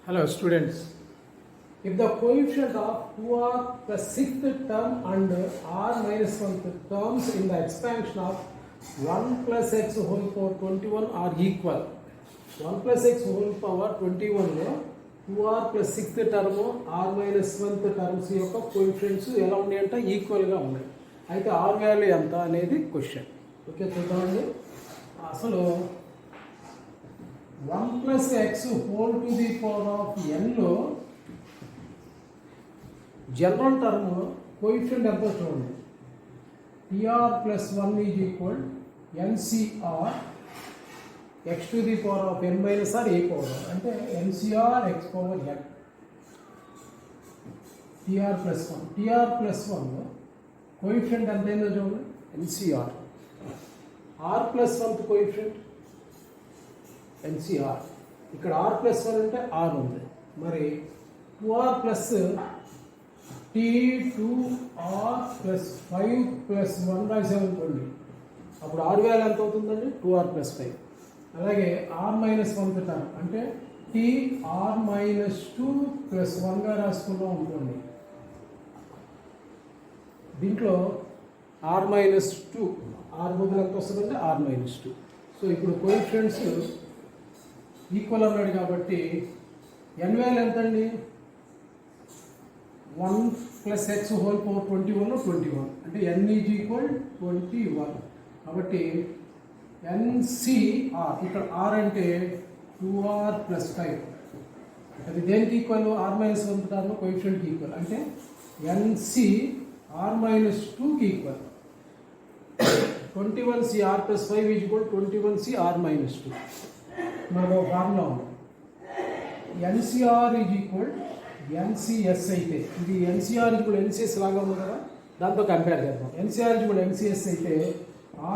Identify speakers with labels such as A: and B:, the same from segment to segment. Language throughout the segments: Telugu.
A: Hello students. If the coefficient of 2r plus 6th term and r minus 1th terms in the expansion of 1 plus x whole power 21 are equal, 1 plus x whole power 21 లో 2r plus 6th term r minus 1th terms యొక్క కోఎఫిషియెంట్స్ ఎలా ఉన్నాయంటే ఈక్వల్గా ఉన్నాయి. అయితే r వాల్యూ ఎంత అనేది క్వశ్చన్. ఓకే, చూద్దామండి. అసలు 1 plus x whole to the power of n లో జనరల్ టర్మ్ కోఎఫిషియంట్ ఎంతో చూడండి. tr plus 1 is equal ncr x to the power of n minus r a power అంటే ncr x power n tr plus 1 coefficient ఎంత అయిందో చూడండి, ncr. r plus 1 coefficient ncr. ఇక్కడ r plus 1 అంటే r ఉంది. మరి 2r plus t2r plus 5 plus 1 రాసామనుకోండి, అప్పుడు r వాల్యూ ఎంత అవుతుందండి? 2r plus 5. అలాగే r minus 1th టర్మ్ అంటే tr minus 2 plus 1గా రాసుకున్నాం అనుకోండి. దీంట్లో r minus 2 r బదులు ఎంత వస్తుందంటే r minus 2. సో ఇప్పుడు కోఎఫిషియెంట్స్ ఈక్వల్ అన్నాడు కాబట్టి n వాల్యూ ఎంత అండి? 1 plus x whole power 21 అంటే n ఈజ్ ఈక్వల్ 21. కాబట్టి ncr ఇక్కడ r అంటే 2r plus 5. అది దేనికి ఈక్వల్? r minus 1 టర్మ్ కోఎఫిషియంట్కి ఈక్వల్. అంటే nc r minus 2కి equal. 21cr plus 5 is equal 21cr minus 2. మనకు ఒక ఫార్ములా ఉంది. ncr ఈజ్ ఈక్వల్ NCS అయితే, ఇది NCR ఈక్వల్ NCS లాగా ఉంది కదా, దాంతో కంపేర్ చేద్దాం. NCR ఈక్వల్ NCS అయితే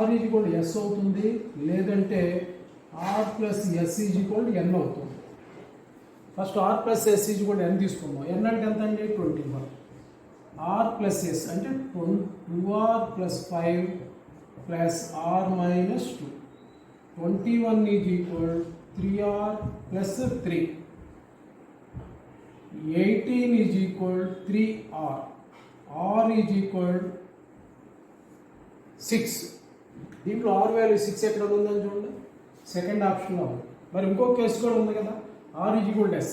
A: R ఈక్వల్ S అవుతుంది, లేదంటే R plus S equal N అవుతుంది. First R plus S equal N తీసుకుందాం. N అంటే ఎంత అండి? 21. R ప్లస్ S అంటే 2R plus 5 plus R minus 2. 21 is equal 3R plus 3. 18 is equal 3r. r is equal 6. దీంట్లో r వాల్యూ 6 ఎక్కడ ఉందని చూడండి, సెకండ్ ఆప్షన్లో ఉంది. మరి ఇంకో కేసు కూడా ఉంది కదా, r is equal s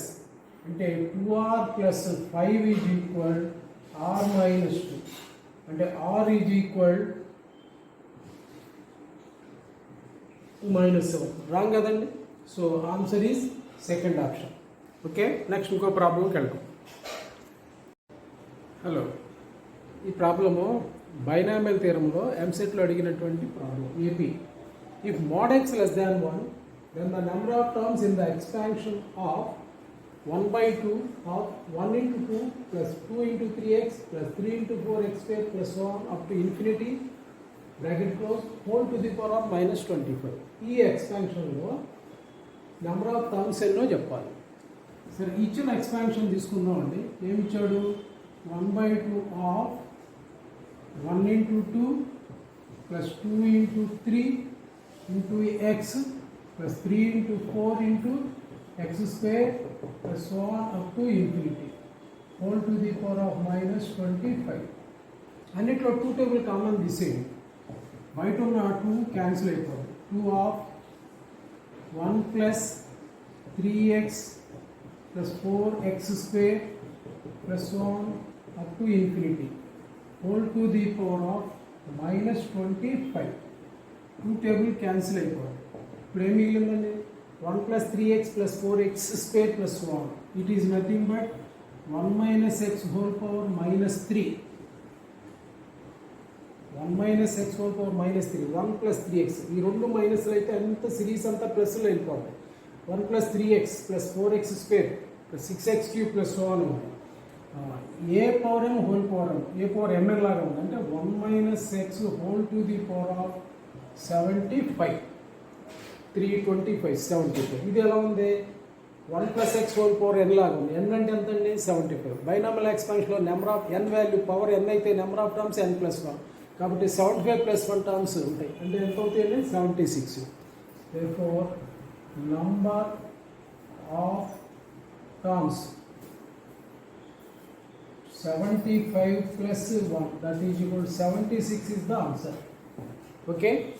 A: అంటే 2r plus 5 is equal r minus 2 అంటే r is equal -7. రాంగ్ కదండి. So answer is second option. Okay, next ఇంకో ప్రాబ్లంకి వెళ్దాం. హలో, ఈ ప్రాబ్లము బైనామియల్ థియరంలో ఎంసెట్లో అడిగినటువంటి problem. AP if mod x less than 1 then the number of terms in the expansion of 1/2 of 1 into 2 plus 2 into 3x plus 3 into 4x square plus so on up to infinity bracket close whole to the power of -25. ఈ ఎక్స్పాన్షన్లో నెంబర్ ఆఫ్ టర్మ్స్ ఎన్నో చెప్పాలి. సరే, ఇచ్చిన ఎక్స్పాన్షన్ తీసుకుందాం అండి. ఏమి ఇచ్చాడు? 1/2 of 1 into 2 plus 2 into 3 into x plus 3 into 4 into x square plus so on up to infinity whole to the power of -25. అన్నిట్లో 2 టేబుల్ కామన్ తీసేయండి. బయట ఉన్న 2 క్యాన్సిల్ అయిపోతుంది. 2 of 1 plus 3x plus 4x square plus so on up to infinity whole to the power of -25. 2 table cancel అయిపోవాలి. ఇప్పుడు ఏం మిగిలిందండి? 1 plus 3x plus 4x square plus so on. It is nothing but 1 minus x whole power -3. 1 minus x whole power -3. 1 plus 3x. ఈ రెండు మైనస్లు అయితే అంత సిరీస్ అంతా ప్లస్లో వెళ్ళిపోతాయి. 1 plus 3x plus 4x square plus 6x cube plus so on ఉంది. ఏ పవర్ ఏమో హోల్ పవర్ ఏమో ఏ పవర్ ఎంఎల్ లాగా ఉంది. అంటే 1 minus x whole to the power of 75. 325 75. ఇది ఎలా ఉంది? 1 plus x whole power n లాగా ఉంది. n అంటే ఎంత అండి? 75. బైనామియల్ ఎక్స్పాన్షన్లో number of n value power n అయితే number of terms n plus 1. కాబట్టి 75 plus 1 టర్మ్స్ ఉంటాయి. అంటే ఎంత అవుతాయండి? 76. Therefore number of terms 75 plus 1, that is equal to 76 is the answer. Okay.